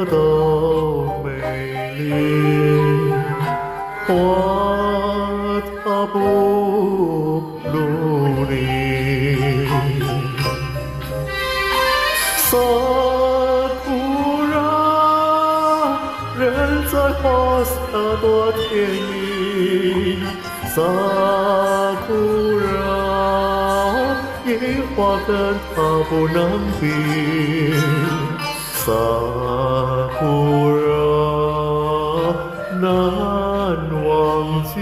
都美丽，花它不努力。萨库拉，人在花下多甜蜜。萨库拉，樱花跟它不能比。萨库拉，难忘记。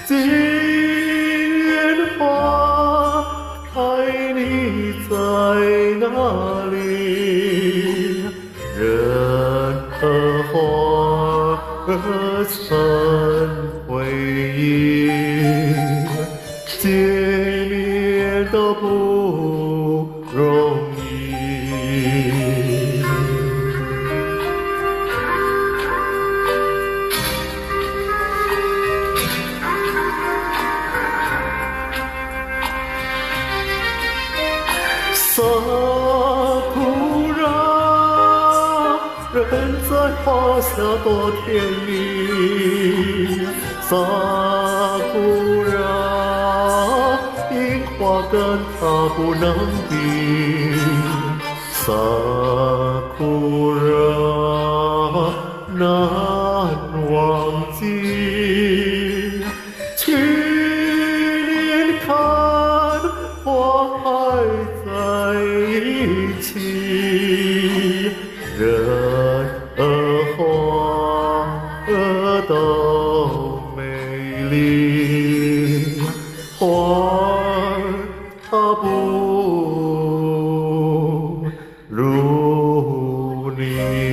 金花开，你在哪里？人和花儿成回忆，见面都不容易。萨库拉，人在花下多甜蜜。萨库拉，樱花跟它不能比。萨库拉，难忘记。去年看花还在一起，人和花儿都美丽，花儿它不如你。